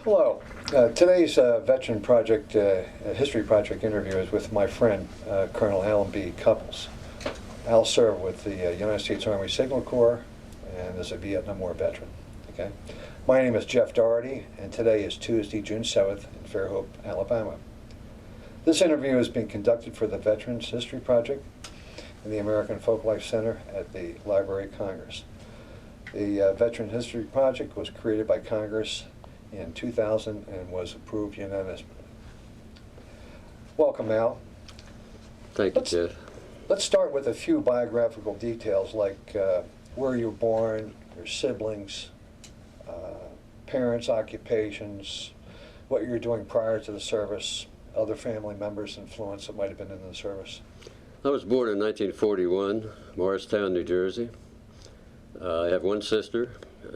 Hello. Today's Veteran Project, History Project interview is with my friend, Colonel Alan B. Cupples. Al served with the United States Army Signal Corps and is a Vietnam War veteran. Okay. My name is Jeff Doherty, and today is Tuesday, June 7th in Fairhope, Alabama. This interview is being conducted for the Veterans History Project in the American Folklife Center at the Library of Congress. The Veteran History Project was created by Congress in 2000 and was approved unanimously. Welcome, Al. Thank you, Jeff. Let's start with a few biographical details like where you were born, your siblings, parents' occupations, what you were doing prior to the service, other family members' influence that might have been in the service. I was born in 1941, Morristown, New Jersey. I have one sister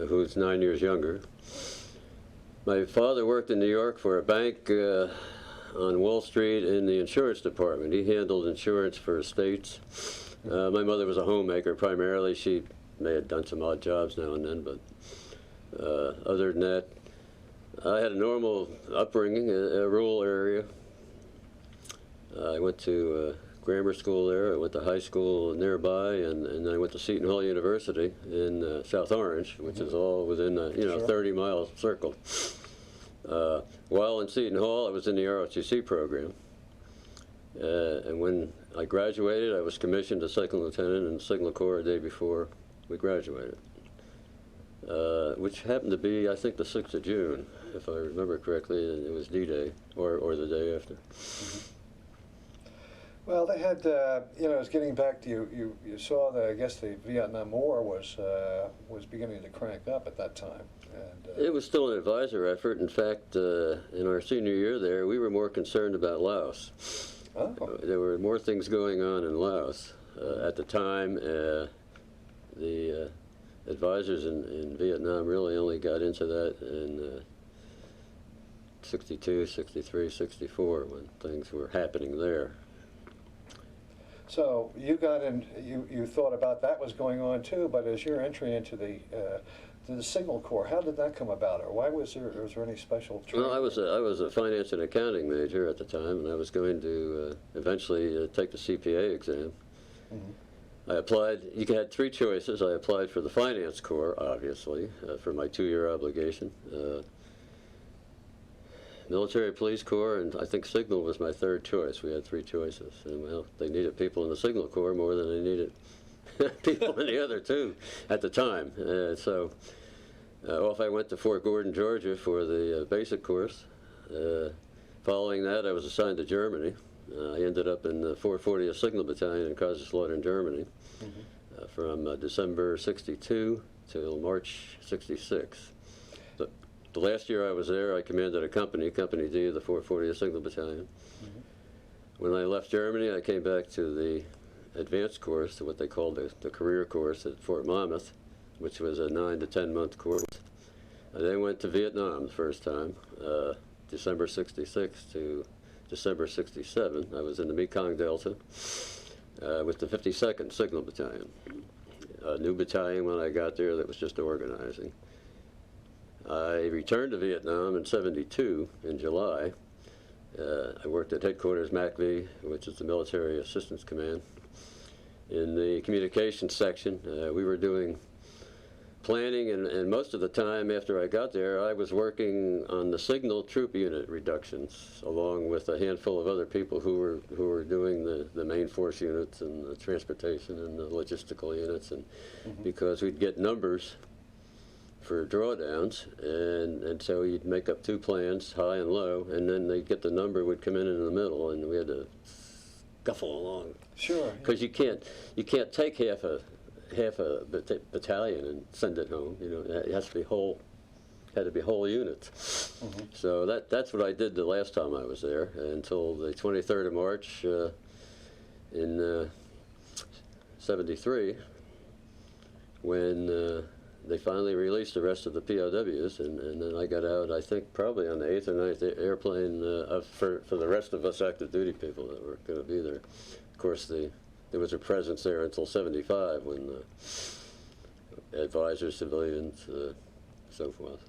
who's 9 years younger. My father worked in New York for a bank on Wall Street in the insurance department. He handled insurance for estates. My mother was a homemaker primarily. She may have done some odd jobs now and then, but other than that, I had a normal upbringing, a rural area. I went to grammar school there. I went to high school nearby, and then I went to Seton Hall University in South Orange, which is all within a 30-mile circle. While in Seton Hall, I was in the ROTC program, and when I graduated, I was commissioned a second lieutenant in the Signal Corps a day before we graduated, which happened to be, I think, the 6th of June, if I remember correctly. It was D-Day, or the day after. Well, they had, it was getting back to you saw that, I guess, the Vietnam War was beginning to crank up at that time. And, it was still an advisor effort. In fact, in our senior year there, we were more concerned about Laos. Oh. There were more things going on in Laos. At the time, the advisors in Vietnam really only got into that in 62, 63, 64, when things were happening there. So you got in. You thought about that was going on too, but as your entry into the Signal Corps, how did that come about, or why was there any special training? Well, I was a finance and accounting major at the time, and I was going to eventually take the CPA exam. Mm-hmm. I applied. You had three choices. I applied for the Finance Corps, obviously, for my 2-year obligation. Military Police Corps, and I think Signal was my third choice. We had three choices, and well, they needed people in the Signal Corps more than they needed people in the other two at the time. So off I went to Fort Gordon, Georgia for the basic course. Following that, I was assigned to Germany. I ended up in the 440th Signal Battalion in Kaiserslautern, Germany, from December 62 till March 66. The last year I was there, I commanded a company, Company D of the 440th Signal Battalion. Mm-hmm. When I left Germany, I came back to the advanced course, to what they called the career course at Fort Monmouth, which was a 9 to 10 month course. I then went to Vietnam the first time, December 66 to December 67. I was in the Mekong Delta with the 52nd Signal Battalion. A new battalion when I got there that was just organizing. I returned to Vietnam in '72 in July. I worked at headquarters MACV, which is the Military Assistance Command. In the communications section, we were doing planning, and most of the time after I got there, I was working on the signal troop unit reductions, along with a handful of other people who were doing the main force units and the transportation and the logistical units, and because we'd get numbers for drawdowns, and so you'd make up two plans, high and low, and then they'd get the number would come in the middle, and we had to scuffle along. Sure. Because you can't take half a battalion and send it home. It has to be whole. Had to be whole units. Mm-hmm. So that's what I did the last time I was there until the 23rd of March in '73, when they finally released the rest of the POWs, and then I got out, I think, probably on the 8th or 9th airplane for the rest of us active duty people that were going to be there. Of course, there was a presence there until '75 when advisors, civilians, so forth.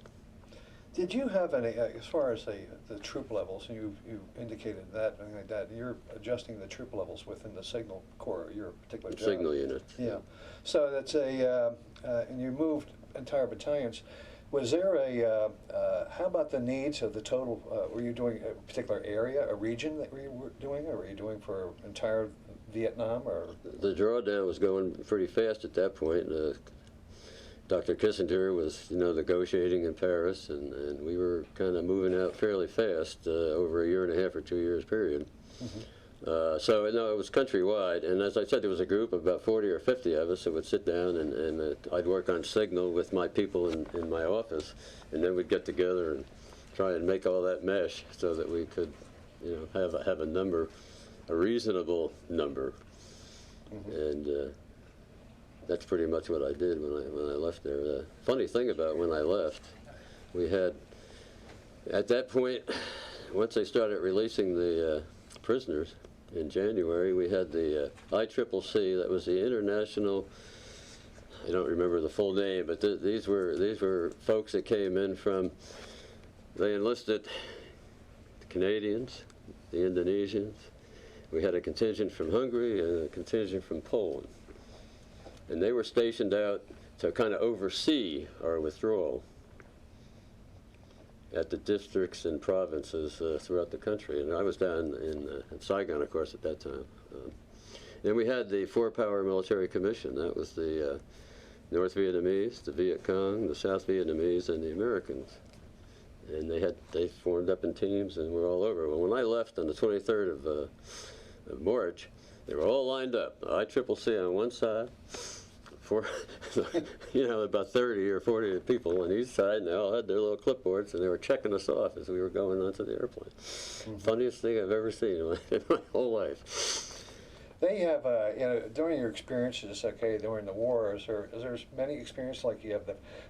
Did you have any, as far as the troop levels, and you indicated that, something like that, you're adjusting the troop levels within the Signal Corps, your particular job. Signal unit. Yeah. So that's and you moved entire battalions. Was there how about the needs of the total, were you doing a particular area, a region that you were doing, or were you doing for entire Vietnam, or? The drawdown was going pretty fast at that point. Dr. Kissinger was, negotiating in Paris, and we were kind of moving out fairly fast over a 1.5 or 2 years period. Mm-hmm. So it was countrywide, and as I said, there was a group of about 40 or 50 of us that would sit down, and I'd work on Signal with my people in my office, and then we'd get together and try and make all that mesh so that we could, have a number, a reasonable number, mm-hmm. And that's pretty much what I did when I left there. The funny thing about when I left, we had, at that point, once they started releasing the prisoners in January, we had the ICCC, that was the International, I don't remember the full name, but these were folks that came in from, they enlisted the Canadians, the Indonesians, we had a contingent from Hungary and a contingent from Poland. And they were stationed out to kind of oversee our withdrawal at the districts and provinces throughout the country. And I was down in Saigon, of course, at that time. Then we had the Four-Power Military Commission. That was the North Vietnamese, the Viet Cong, the South Vietnamese, and the Americans. And they formed up in teams and were all over. Well, when I left on the 23rd of March, they were all lined up. ICCC on one side, about 30 or 40 people on each side, and they all had their little clipboards, and they were checking us off as we were going onto the airplane. Mm-hmm. Funniest thing I've ever seen in my whole life. They have, during your experiences, during the war, is there many experiences, like you have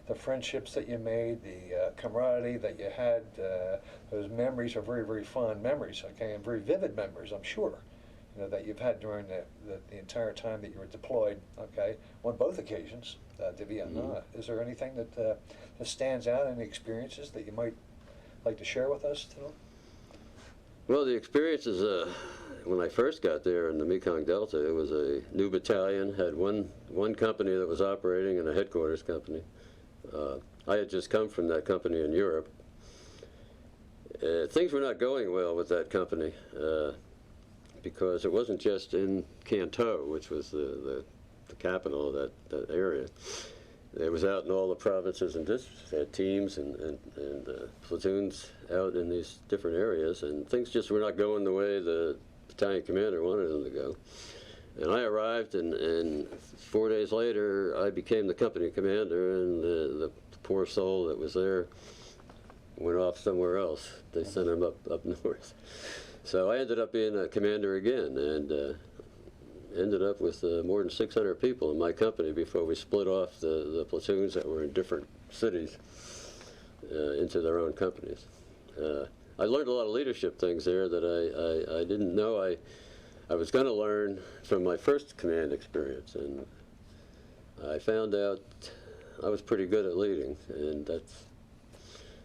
the friendships that you made, the camaraderie that you had, those memories are very, very fond memories, and very vivid memories, I'm sure, that you've had during the entire time that you were deployed, on both occasions to Vietnam. Mm-hmm. Is there anything that stands out, any experiences that you might like to share with us today? Well, the experiences, when I first got there in the Mekong Delta, it was a new battalion, had one company that was operating and a headquarters company. I had just come from that company in Europe. Things were not going well with that company. Because it wasn't just in Canton, which was the capital of that area. It was out in all the provinces and districts. They had teams and platoons out in these different areas, and things just were not going the way the battalion commander wanted them to go. And I arrived, and 4 days later, I became the company commander, and the poor soul that was there went off somewhere else. They sent him up north. So I ended up being a commander again, and ended up with more than 600 people in my company before we split off the platoons that were in different cities into their own companies. I learned a lot of leadership things there that I didn't know I was going to learn from my first command experience, and I found out I was pretty good at leading, and that's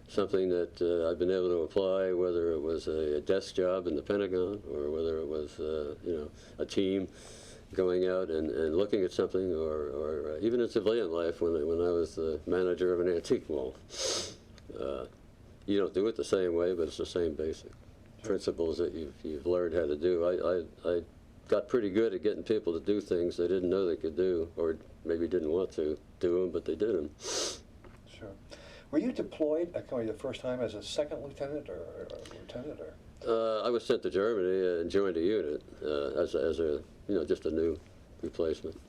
something that I've been able to apply, whether it was a desk job in the Pentagon or whether it was a team going out and looking at something, or even in civilian life when I was the manager of an antique mall. You don't do it the same way, but it's the same basic principles that you've learned how to do. I got pretty good at getting people to do things they didn't know they could do, or maybe didn't want to do them, but they did them. Sure. Were you deployed the first time as a second lieutenant or lieutenant? Or? I was sent to Germany and joined a unit as a just a new replacement.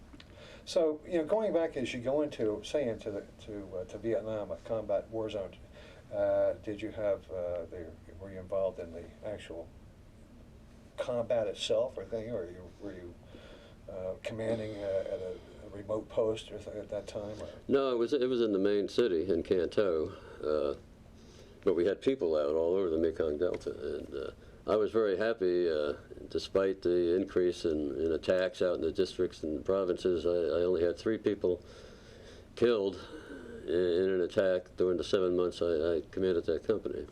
So going back as you go into to Vietnam, a combat war zone, did you have were you involved in the actual combat itself or thing, or were you commanding at a remote post or at that time? Or? No, it was in the main city in Canton, but we had people out all over the Mekong Delta, and I was very happy. Despite the increase in attacks out in the districts and provinces, I only had 3 people killed in an attack during the 7 months I commanded that company.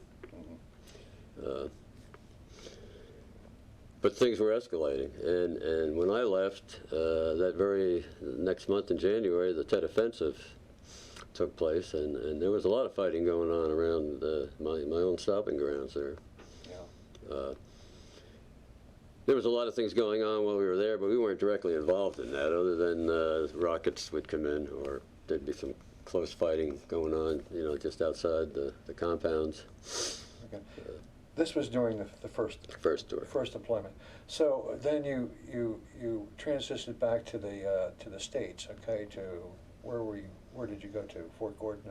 But things were escalating, and when I left, that very next month in January, the Tet Offensive took place, and there was a lot of fighting going on around my own stopping grounds there. Yeah. There was a lot of things going on while we were there, but we weren't directly involved in that, other than rockets would come in, or there'd be some close fighting going on, you know, just outside the compounds. Okay. This was during the first deployment. So then you transitioned back to the States. Okay, to where did you go to? Fort Gordon?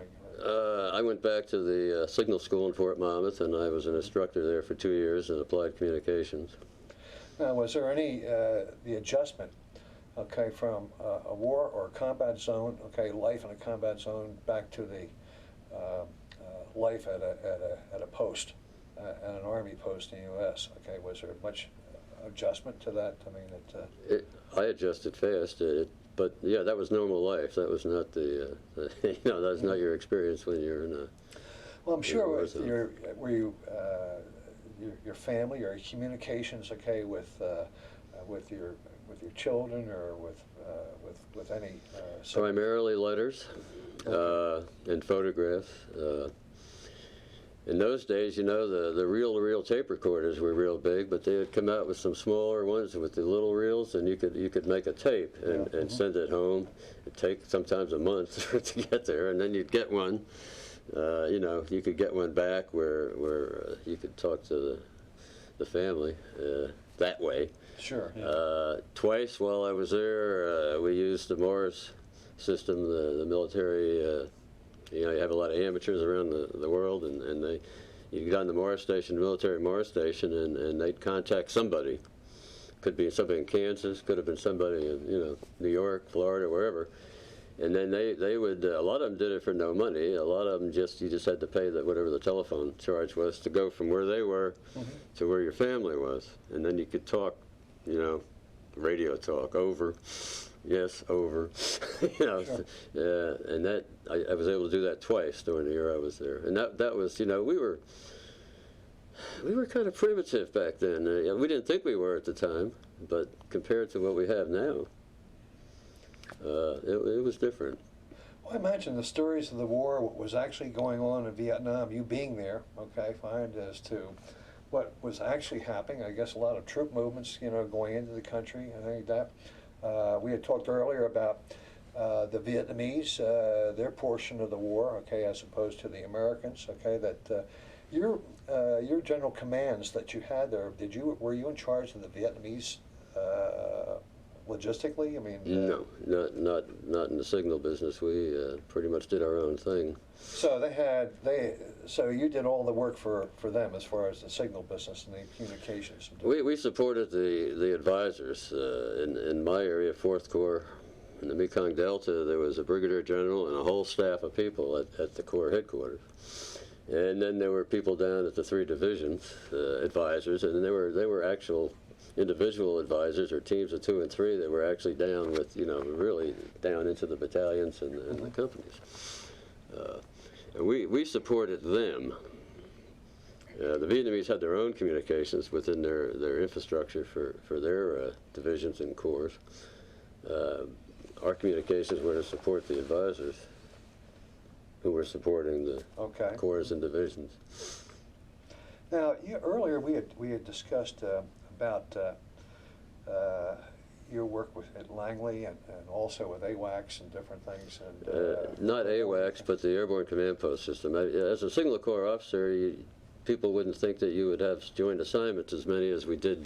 I went back to the signal school in Fort Monmouth, and I was an instructor there for 2 years in applied communications. Now, was there any the adjustment, okay, from a war or a combat zone, okay, life in a combat zone, back to the life at a post, at an Army post in the U.S.? Okay, was there much adjustment to that? I mean, I adjusted fast, but yeah, that was normal life. That was not the you know, that's not your experience when you're in a. Well, I'm sure your family or communications, okay, with your children or with any. Primarily letters, and photographs. In those days, you know, the reel-to-reel tape recorders were real big, but they had come out with some smaller ones with the little reels, and you could make a tape and send it home. It'd take sometimes a month to get there, and then you'd get one. You know, you could get one back where you could talk to the family that way. Sure. Yeah. Twice while I was there, we used the Morse system, the military. You know, you have a lot of amateurs around the world, and you get on the Morse station, military Morse station, and they'd contact somebody. Could be somebody in Kansas, could have been somebody in, you know, New York, Florida, wherever. And then they would, a lot of them did it for no money. A lot of them you just had to pay whatever the telephone charge was to go from where they were to where your family was. And then you could talk, you know, radio talk, over, yes, over, you know. Sure. And that, I was able to do that twice during the year I was there. And that was, you know, we were kind of primitive back then. We didn't think we were at the time, but compared to what we have now, it was different. Well, I imagine the stories of the war, what was actually going on in Vietnam, you being there, okay, fine, as to what was actually happening. I guess a lot of troop movements, you know, going into the country. I think that we had talked earlier about the Vietnamese, their portion of the war, okay, as opposed to the Americans, okay. That your general commands that you had there, were you in charge of the Vietnamese? Logistically, I mean. No, not in the signal business. We pretty much did our own thing. So so you did all the work for them as far as the signal business and the communications. We supported the advisors in my area, 4th Corps, in the Mekong Delta. There was a brigadier general and a whole staff of people at the Corps headquarters, and then there were people down at the 3 divisions, advisors, and they were actual individual advisors or teams of 2 and 3 that were actually down with, you know, really down into the battalions and the companies. And we supported them. The Vietnamese had their own communications within their infrastructure for their divisions and corps. Our communications were to support the advisors who were supporting the corps and divisions. Now, earlier we had discussed about your work at Langley and also with AWACS and different things. And not AWACS, but the Airborne Command Post system. As a signal corps officer, people wouldn't think that you would have joint assignments as many as we do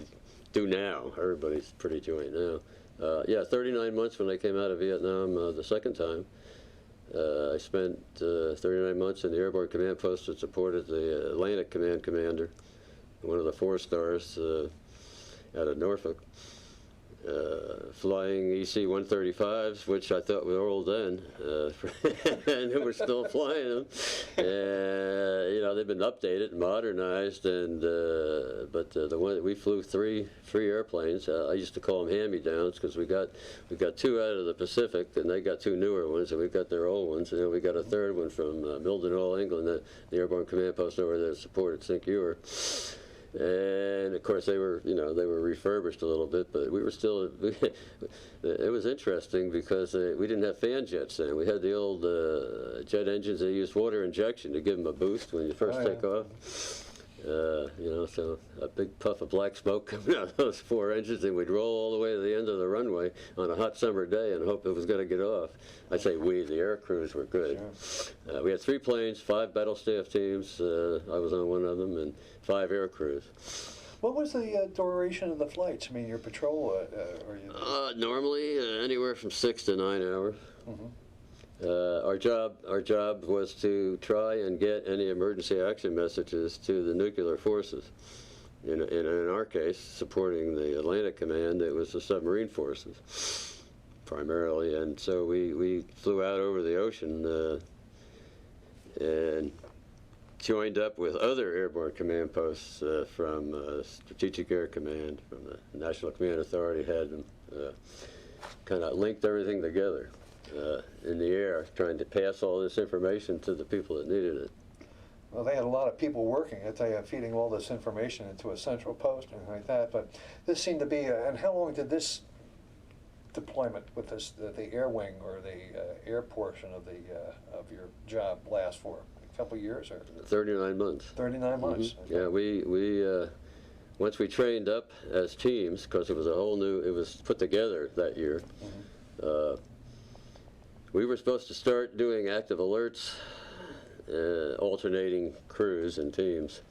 now. Everybody's pretty joint now. Yeah, 39 months when I came out of Vietnam the second time. I spent 39 months in the Airborne Command Post that supported the Atlantic Command Commander, one of the 4 stars out of Norfolk. flying EC-135s, which I thought were old then, and we're still flying them. You know, they've been updated, modernized, and but the one we flew three airplanes. I used to call them hand-me-downs because we got two out of the Pacific, and they got two newer ones, and we've got their old ones, and then we got a third one from Mildenhall, England, the airborne command post over there supported St. Ewer. And of course they were, you know, they were refurbished a little bit, but we were still. It was interesting because we didn't have fan jets then. We had the old jet engines that used water injection to give them a boost when you first take off. You know, so a big puff of black smoke coming out of those four engines, and we'd roll all the way to the end of the runway on a hot summer day and hope it was going to get off. I say we, the air crews were good. Sure. We had 3 planes, 5 battle staff teams. I was on one of them, and 5 air crews. What was the duration of the flights? I mean, your patrol, or you... Normally anywhere from 6 to 9 hours. Mm-hmm. Our job was to try and get any emergency action messages to the nuclear forces. In our case, supporting the Atlantic Command, it was the submarine forces primarily, and so we flew out over the ocean and joined up with other airborne command posts from Strategic Air Command, from the National Command Authority, had them kind of linked everything together. In the air, trying to pass all this information to the people that needed it. Well, they had a lot of people working at feeding all this information into a central post and like that, but this seemed to be, and how long did this deployment with this, the air wing or the air portion of of your job last for? A couple of years? Or 39 months. 39 months. Mm-hmm. Okay. Yeah, we once we trained up as teams, because it was it was put together that year, we were supposed to start doing active alerts, alternating crews and teams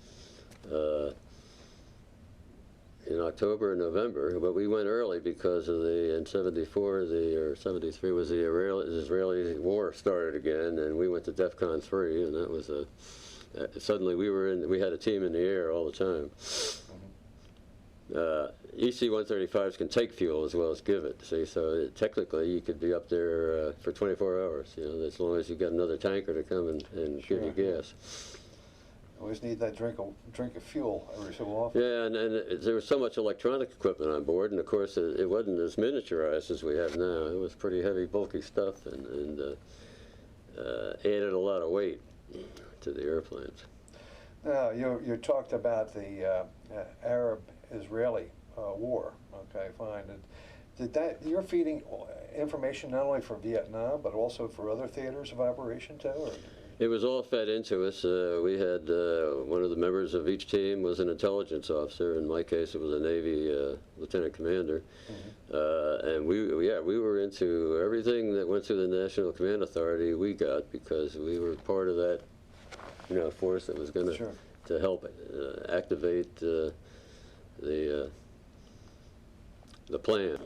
in October and November, but we went early because of in 74 or 73 was the Israeli war started again, and we went to DEFCON 3, and that was suddenly we had a team in the air all the time. EC-135s can take fuel as well as give it. See, so technically you could be up there for 24 hours. You know, as long as you got another tanker to come and give you gas. Always need that drink of fuel every so often. Yeah, and there was so much electronic equipment on board, and of course it wasn't as miniaturized as we have now. It was pretty heavy, bulky stuff, and added a lot of weight to the airplanes. Now, you talked about the Arab-Israeli war. Okay, fine. You're feeding information not only for Vietnam, but also for other theaters of operation too? Or? It was all fed into us. We had one of the members of each team was an intelligence officer. In my case, it was a Navy lieutenant commander. Mm-hmm. And we were into everything that went through the National Command Authority. We got, because we were part of that, force that was going to help activate the plan.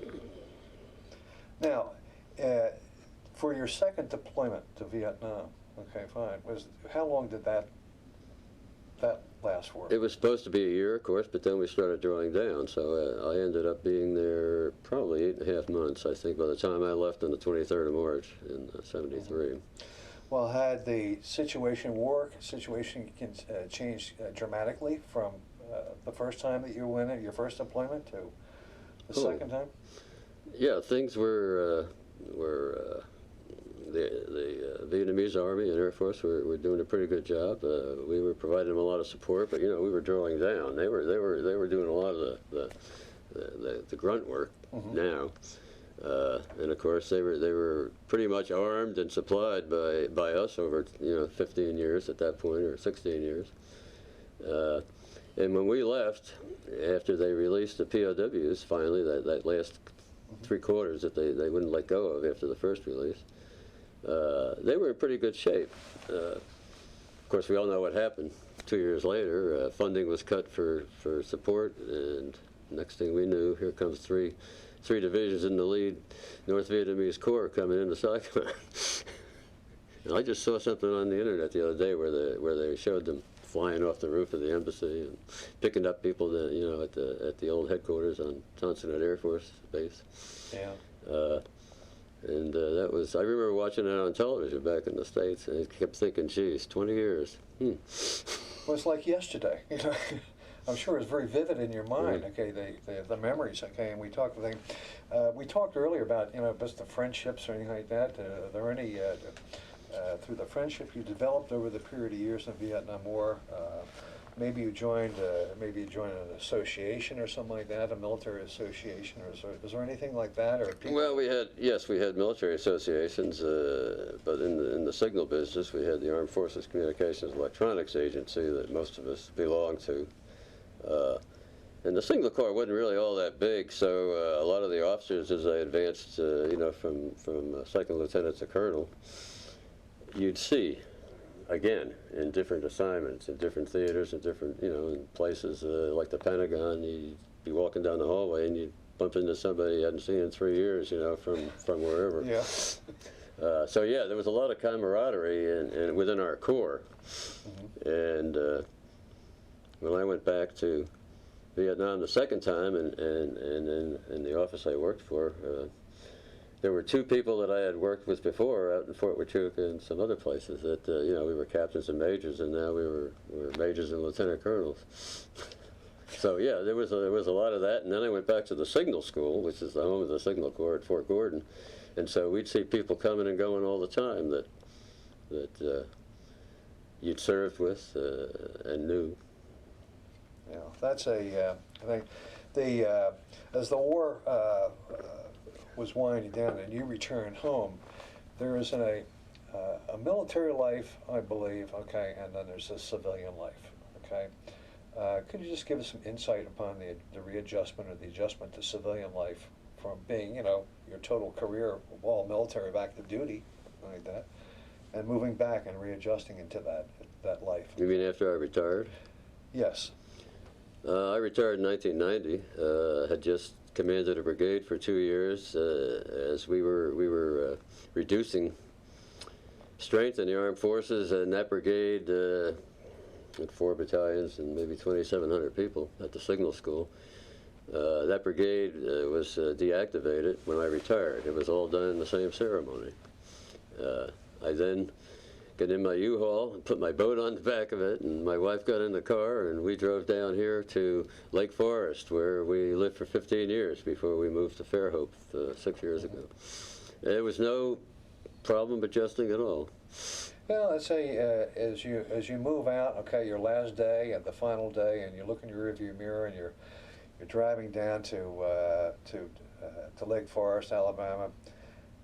Now, for your second deployment to Vietnam, okay, fine. How long did that last for? It was supposed to be a year, of course, but then we started drawing down. So I ended up being there probably 8.5 months, I think, by the time I left on the 23rd of March in '73. Well, had the war situation changed dramatically from the first time that you went at your first deployment to the second time? Yeah, things were the Vietnamese Army and Air Force were doing a pretty good job. We were providing them a lot of support, but we were drawing down. They were doing a lot of the grunt work now. And of course, they were pretty much armed and supplied by us over 15 years at that point, or 16 years. And when we left, after they released the POWs, finally, that last 3 quarters that they wouldn't let go of after the first release, they were in pretty good shape. Of course, we all know what happened. 2 years later, funding was cut for support, and next thing we knew, here comes three divisions in the lead North Vietnamese Corps coming into Saigon. And I just saw something on the internet the other day where they showed them flying off the roof of the embassy and picking up people that, at the old headquarters on Johnson Air Force Base. Yeah. And that was, I remember watching it on television back in the States, and I kept thinking, geez, 20 years. Well, it's like yesterday. I'm sure it's very vivid in your mind. Right. Okay, the memories. Okay, and we talked earlier about just the friendships or anything like that. Are there any through the friendship you developed over the period of years in the Vietnam War? Maybe you joined an association or something like that, a military association, or is there anything like that? Or people? Well, we had military associations, but in the signal business, we had the Armed Forces Communications Electronics Agency that most of us belonged to. And the Signal Corps wasn't really all that big, so a lot of the officers, as I advanced, from second lieutenant to colonel, you'd see, again, in different assignments, in different theaters, in different, in places like the Pentagon. You'd be walking down the hallway and you'd bump into somebody you hadn't seen in 3 years, from wherever. Yeah. So yeah, there was a lot of camaraderie within our corps. Mm-hmm. And when I went back to Vietnam the second time, and in the office I worked for, there were two people that I had worked with before out in Fort Huachuca and some other places that, we were captains and majors, and now we were majors and lieutenant colonels. So yeah, there was a lot of that, and then I went back to the Signal School, which is the home of the Signal Corps at Fort Gordon, and so we'd see people coming and going all the time that you'd served with and knew. Yeah, that's I think as the war was winding down and you returned home, there is a military life, I believe, okay, and then there's a civilian life, okay. Could you just give us some insight upon the readjustment or the adjustment to civilian life from being, your total career all military back to duty, like that, and moving back and readjusting into that life? You mean after I retired? Yes. I retired in 1990. Had just commanded a brigade for 2 years as we were reducing strength in the armed forces, and that brigade had 4 battalions and maybe 2,700 people at the Signal School. That brigade was deactivated when I retired. It was all done in the same ceremony. I then got in my U-Haul and put my boat on the back of it, and my wife got in the car, and we drove down here to Lake Forest, where we lived for 15 years before we moved to Fairhope 6 years ago. There was no problem adjusting at all. Well, let's say as you move out, okay, your last day and the final day, and you look in your rearview mirror, and you're driving down to Lake Forest, Alabama,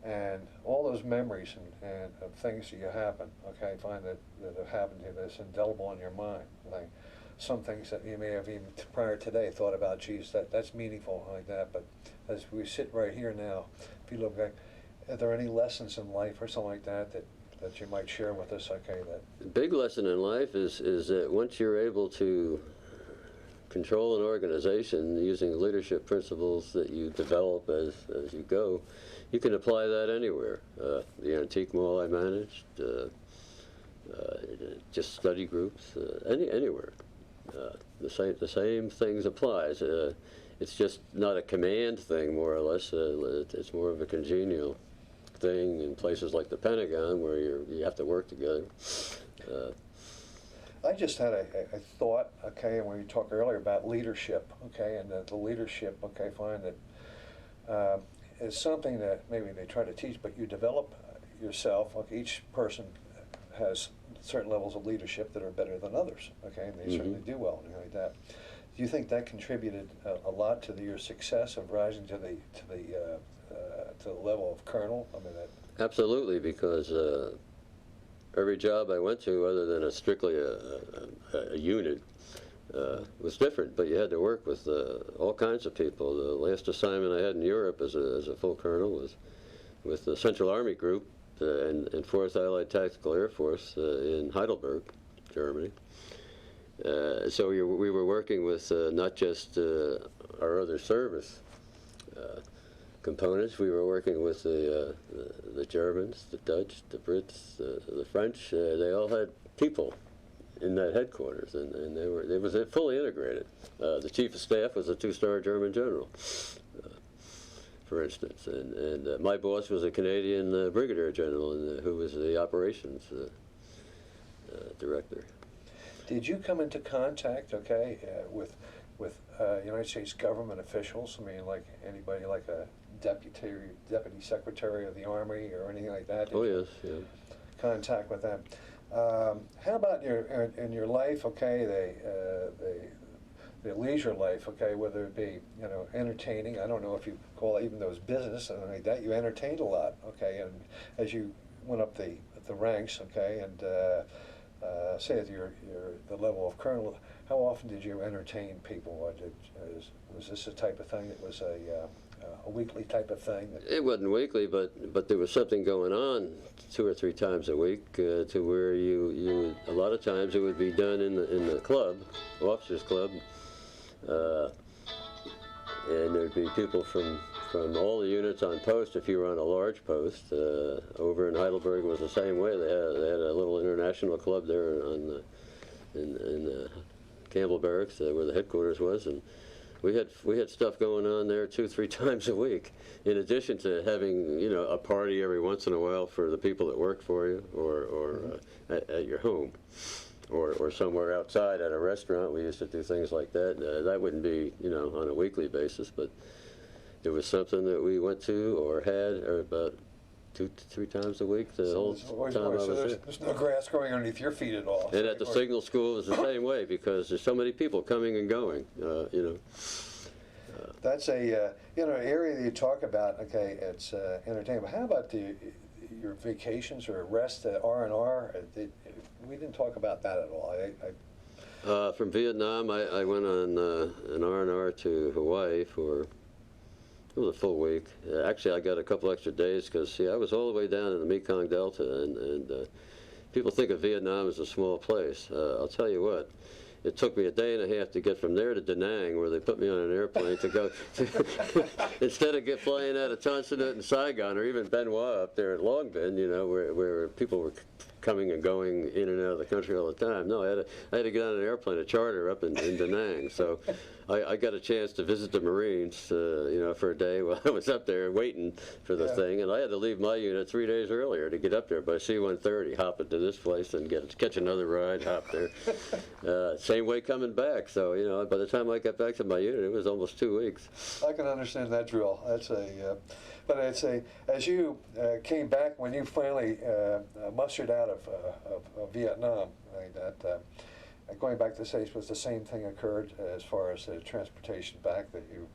and all those memories and of things that you happen, okay, find that have happened to you that's indelible in your mind. Like some things that you may have even prior today thought about, geez, that's meaningful like that. But as we sit right here now, if you look back, are there any lessons in life or something like that you might share with us? Okay, The big lesson in life is that once you're able to control an organization using leadership principles that you develop as you go, you can apply that anywhere. The antique mall I managed, just study groups, anywhere. The same things applies. It's just not a command thing, more or less. It's more of a congenial thing in places like the Pentagon, where you have to work together. I just had a thought, okay, when we talked earlier about leadership, okay, and the leadership, okay, find that is something that maybe they try to teach, but you develop yourself. Like each person has certain levels of leadership that are better than others, okay, and they certainly do well, and like that. Do you think that contributed a lot to your success of rising to the level of colonel? I mean, Absolutely, because every job I went to, other than strictly a unit, was different. But you had to work with all kinds of people. The last assignment I had in Europe as a full colonel was with the Central Army Group and 4th Allied Tactical Air Force in Heidelberg, Germany. So we were working with not just our other service components. We were working with the Germans, the Dutch, the Brits, the French. They all had people in that headquarters, and it was fully integrated. The chief of staff was a 2-star German general, for instance, and my boss was a Canadian brigadier general, who was the operations director. Did you come into contact, with United States government officials? I mean, like anybody, like a deputy secretary of the Army or anything like that? Oh yes, yeah. Contact with them. How about in your life? The leisure life. Whether it be entertaining. I don't know if you call it even those business and like that. You entertained a lot. And as you went up the ranks. And say at the level of colonel, how often did you entertain people? Was this a type of thing that was a weekly type of thing? It wasn't weekly, but there was something going on 2 or 3 times a week to where you a lot of times it would be done in the club, officers club, and there'd be people from all the units on post. If you were on a large post, over in Heidelberg was the same way. They had a little international club there in Campbell Barracks, where the headquarters was, and we had stuff going on there 2-3 times a week. In addition to having a party every once in a while for the people that worked for you, or at your home, or somewhere outside at a restaurant. We used to do things like that. That wouldn't be on a weekly basis, but it was something that we went to or had about 2 to 3 times a week the whole time I was there. There's no grass growing underneath your feet at all. And at the signal school it was the same way, because there's so many people coming and going. That's a area that you talk about. It's entertainment. How about your vacations or rest, R&R? We didn't talk about that at all. From Vietnam, I went on an R&R to Hawaii for. It was a full week. Actually, I got a couple extra days because, I was all the way down in the Mekong Delta, and people think of Vietnam as a small place. I'll tell you what, it took me a day and a half to get from there to Da Nang, where they put me on an airplane to go, instead of flying out of Tan Son Nhut and Saigon, or even Bien Hoa up there at Long Binh, where people were coming and going in and out of the country all the time. No, I had to get on an airplane, a charter up in Da Nang. So I got a chance to visit the Marines, for a day while I was up there waiting for the thing. And I had to leave my unit 3 days earlier to get up there by C-130, hop into this place and catch another ride, hop there. Same way coming back. So, by the time I got back to my unit, it was almost 2 weeks. I can understand that drill. But as you came back, when you finally mustered out of Vietnam, going back to the States, was the same thing occurred as far as transportation back, that you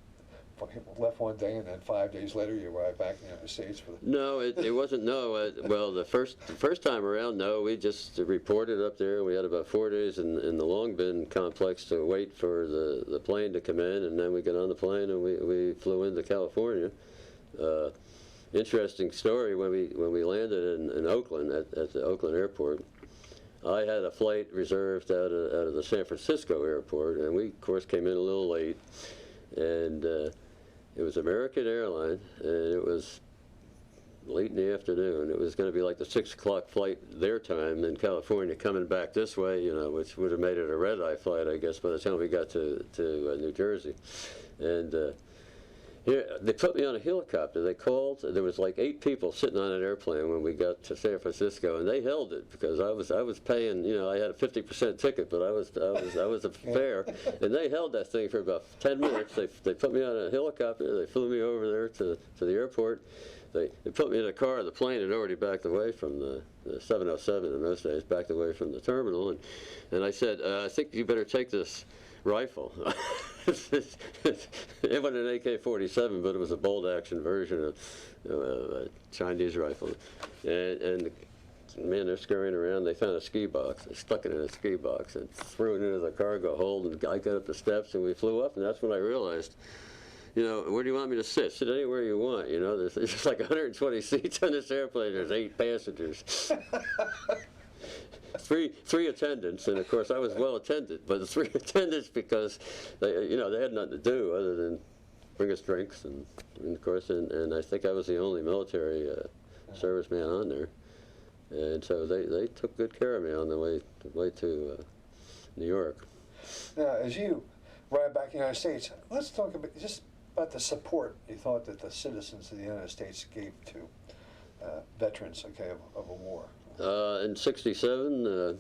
left one day and then 5 days later you arrived back in the United States? No, it wasn't. No, well, the first time around, no, we just reported up there. We had about 4 days in the Long Binh complex to wait for the plane to come in, and then we got on the plane and we flew into California. Interesting story, when we landed in Oakland at the Oakland airport, I had a flight reserved out of the San Francisco airport, and we of course came in a little late, and it was American Airlines, and it was late in the afternoon. It was going to be like the 6 o'clock flight their time in California, coming back this way, which would have made it a red-eye flight, I guess, by the time we got to New Jersey. And here, they put me on a helicopter. They called. There was like 8 people sitting on an airplane when we got to San Francisco, and they held it because I was paying. I had a 50% ticket, but I was a fare, and they held that thing for about 10 minutes. They put me on a helicopter. They flew me over there to the airport. They put me in a car. The plane had already backed away from the 707 in those days, backed away from the terminal, and I said, I think you better take this rifle. It wasn't an AK-47, but it was a bolt-action version of a Chinese rifle. And man, they're scurrying around. They found a ski box. They stuck it in a ski box and threw it into the cargo hold. And I got up the steps, and we flew up. And that's when I realized, where do you want me to sit? Sit anywhere you want. There's just like 120 seats on this airplane. There's 8 passengers. Three attendants, and of course I was well attended, but the 3 attendants, because they had nothing to do other than bring us drinks, and of course, and I think I was the only military serviceman on there, and so they took good care of me on the way to New York. Now, as you arrived back in the United States, let's talk about the support you thought that the citizens of the United States gave to veterans, okay, of a war. In '67,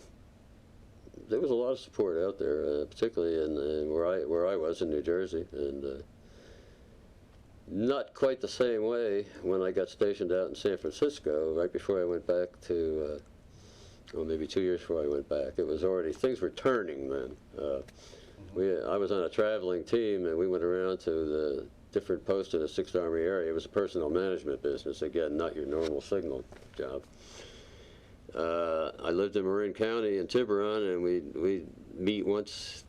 there was a lot of support out there, particularly in where I was in New Jersey, and not quite the same way when I got stationed out in San Francisco right before I went back to, well, maybe 2 years before I went back. It was already, things were turning then. I was on a traveling team, and we went around to the different posts in the 6th Army area. It was a personnel management business, again, not your normal signal job. I lived in Marin County in Tiburon, and we'd meet once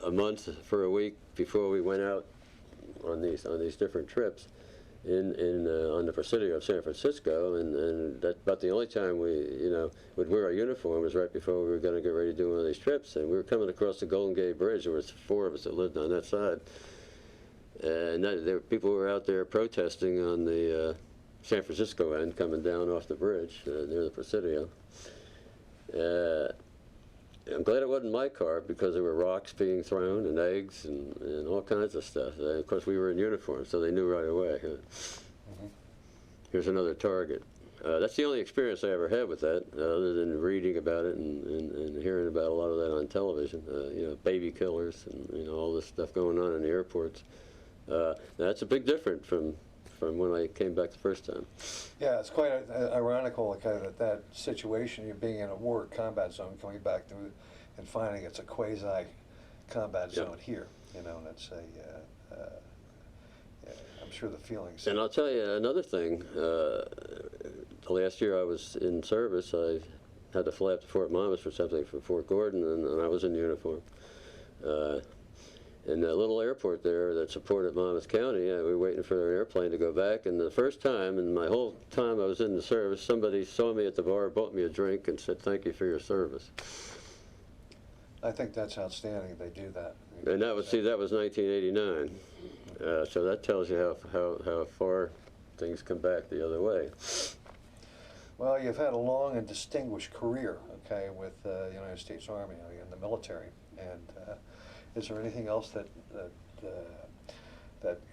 a month for a week before we went out on these different trips on the Presidio of San Francisco, and that's about the only time we would wear our uniform was right before we were going to get ready to do one of these trips. And we were coming across the Golden Gate Bridge. There was 4 of us that lived on that side, and people were out there protesting on the San Francisco end, coming down off the bridge near the Presidio. I'm glad it wasn't my car, because there were rocks being thrown and eggs and all kinds of stuff. Of course, we were in uniform, so they knew right away. Here's another target. That's the only experience I ever had with that, other than reading about it and hearing about a lot of that on television. Baby killers and all this stuff going on in the airports. That's a big difference from when I came back the first time. Yeah, it's quite ironical, kind of that situation, you being in a war combat zone, coming back to and finding it's a quasi-combat zone here. That's I'm sure the feelings. And I'll tell you another thing. The last year I was in service, I had to fly up to Fort Monmouth for something for Fort Gordon, and I was in uniform. In the little airport there that supported Monmouth County, we were waiting for an airplane to go back, and the first time in my whole time I was in the service, somebody saw me at the bar, bought me a drink, and said, "Thank you for your service." I think that's outstanding. They do that. And that was 1989. So that tells you how far things come back the other way. Well, you've had a long and distinguished career, okay, with the United States Army in the military, and is there anything else that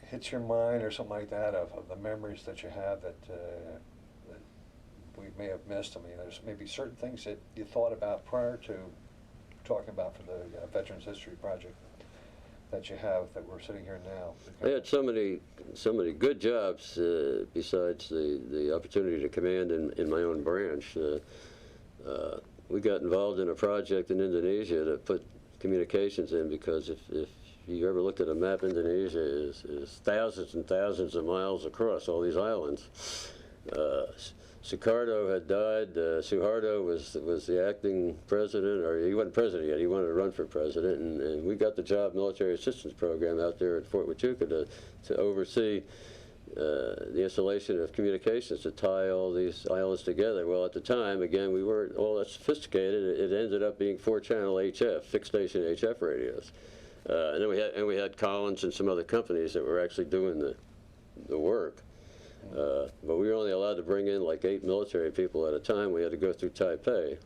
hits your mind or something like that of the memories that you have that we may have missed? I mean, there's maybe certain things that you thought about prior to talking about for the Veterans History Project that you have that we're sitting here now. I had so many good jobs besides the opportunity to command in my own branch. We got involved in a project in Indonesia to put communications in, because if you ever looked at a map, Indonesia is thousands and thousands of miles across all these islands. Sukarno had died. Suharto was the acting president, or he wasn't president yet. He wanted to run for president, and we got the job military assistance program out there at Fort Huachuca to oversee the installation of communications to tie all these islands together. Well, at the time, again, we weren't all that sophisticated. It ended up being 4-channel HF, fixed station HF radios, and then we had Collins and some other companies that were actually doing the work. But we were only allowed to bring in like 8 military people at a time. We had to go through Taipei.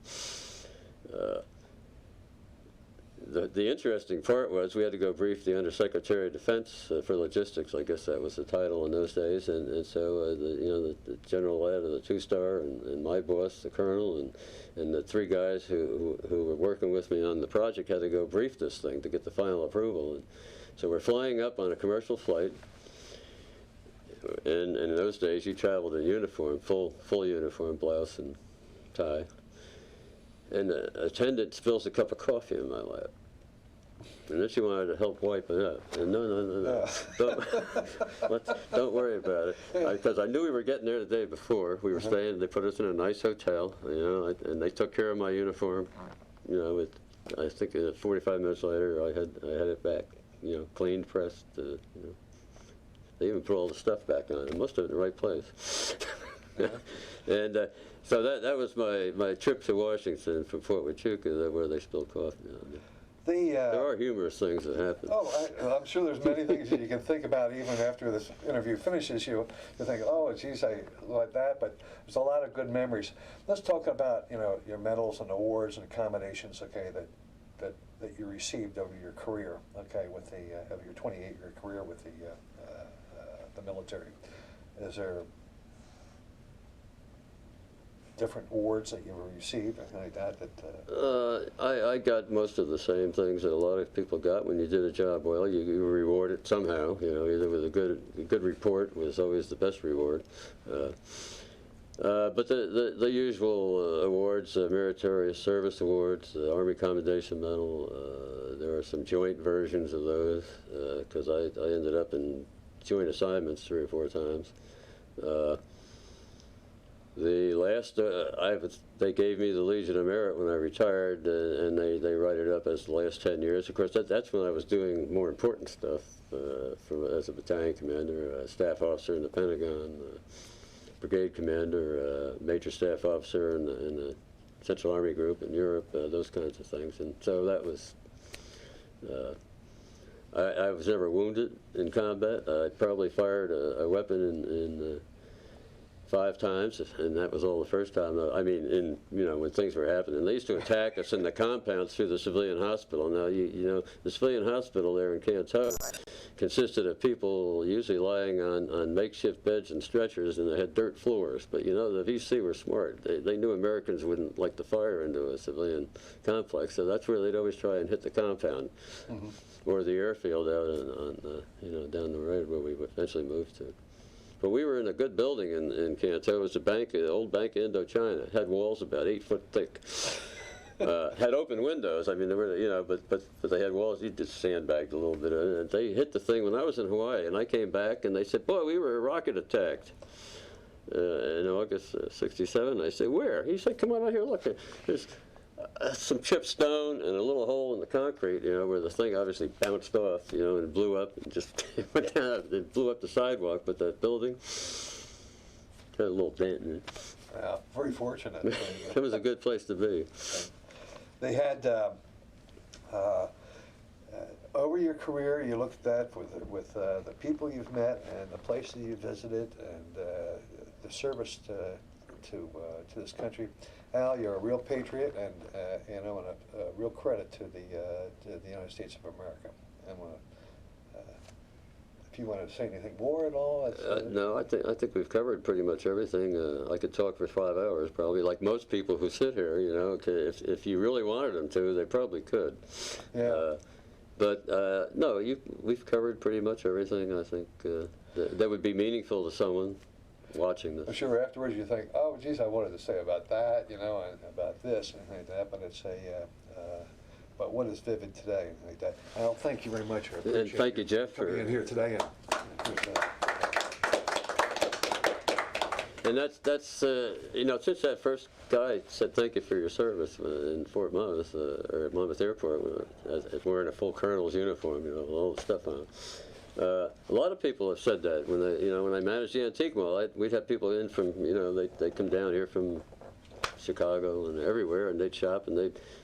The interesting part was we had to go brief the Undersecretary of Defense for logistics. I guess that was the title in those days. And so the general lad of the 2-star and my boss, the colonel, and the 3 guys who were working with me on the project had to go brief this thing to get the final approval. And so we're flying up on a commercial flight. And in those days, you traveled in uniform, full uniform, blouse and tie. And the attendant spills a cup of coffee in my lap. And then she wanted to help wipe it up. And no. Don't worry about it. Because I knew we were getting there the day before. We were staying, they put us in a nice hotel, and they took care of my uniform. I think 45 minutes later, I had it back, cleaned, pressed, They even put all the stuff back on. It must have been in the right place. And so that was my trip to Washington from Fort Huachuca, where they spilled coffee on me. There are humorous things that happen. Oh, I'm sure there's many things that you can think about even after this interview finishes. You think, oh, geez, I like that, but there's a lot of good memories. Let's talk about your medals and awards and accommodations, okay, that you received over your career, okay, with of your 28-year career with the military. Is there different awards that you received, or anything like that? I got most of the same things that a lot of people got when you did a job well. You were rewarded somehow, either with a good report was always the best reward. But the usual awards, meritorious service awards, the Army Commendation Medal, there are some joint versions of those, because I ended up in joint assignments 3 or 4 times. The last, they gave me the Legion of Merit when I retired, and they write it up as the last 10 years. Of course, that's when I was doing more important stuff, as a battalion commander, staff officer in the Pentagon, brigade commander, major staff officer in the Central Army Group in Europe, those kinds of things. And so that was, I was never wounded in combat. I probably fired a weapon in 5 times, and that was all the first time. I mean, when things were happening. They used to attack us in the compounds through the civilian hospital. Now, the civilian hospital there in Canton consisted of people usually lying on makeshift beds and stretchers, and they had dirt floors. But, the VC were smart. They knew Americans wouldn't like to fire into a civilian complex, so that's where they'd always try and hit the compound. Mm-hmm. Or the airfield out on down the road where we eventually moved to. But we were in a good building in Canton. It was a bank, the old Bank of Indochina. It had walls about 8 foot thick. Had open windows. I mean, there were, but they had walls. You just sandbagged a little bit. And they hit the thing when I was in Hawaii, and I came back, and they said, "Boy, we were rocket attacked in August '67." I said, "Where?" He said, "Come on out here, look. There's some chipped stone and a little hole in the concrete, where the thing obviously bounced off, and blew up and just went down. It blew up the sidewalk, but that building had a little dent in it." Yeah, very fortunate. It was a good place to be. They had, over your career, you looked at that with the people you've met and the places you visited and the service to this country. Al, you're a real patriot, and a real credit to the United States of America. And if you want to say anything more at all, no, I think we've covered pretty much everything. I could talk for 5 hours, probably, like most people who sit here. If you really wanted them to, they probably could. Yeah. But no, we've covered pretty much everything. I think that would be meaningful to someone watching this. I'm sure afterwards you think, oh, geez, I wanted to say about that, and about this, and like that, but it's but what is vivid today, and like that. Al, thank you very much. And thank you, Jeff, for being here today. And that's since that first guy said thank you for your service in Fort Monmouth, or at Monmouth Airport, as wearing a full colonel's uniform, with all the stuff on. A lot of people have said that when I managed the antique mall, we'd have people in from, they'd come down here from Chicago and everywhere, and they'd shop, and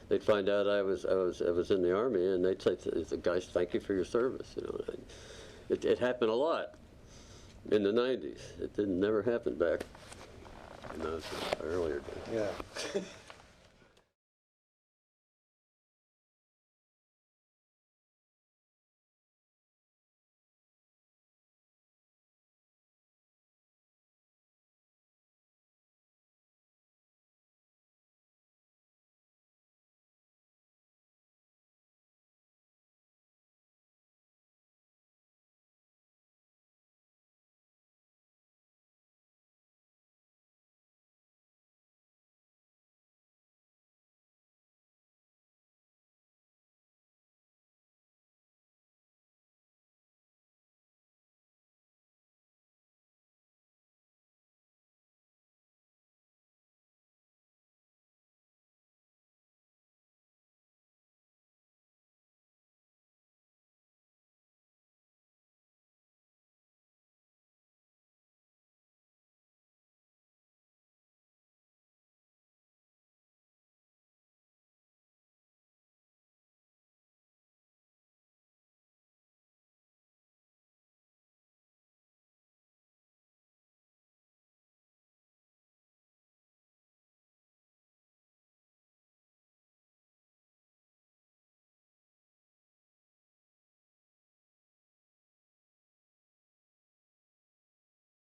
they'd find out I was in the Army, and they'd say, "The guys, thank you for your service." It happened a lot in the '90s. It never happened back in those earlier days. Yeah.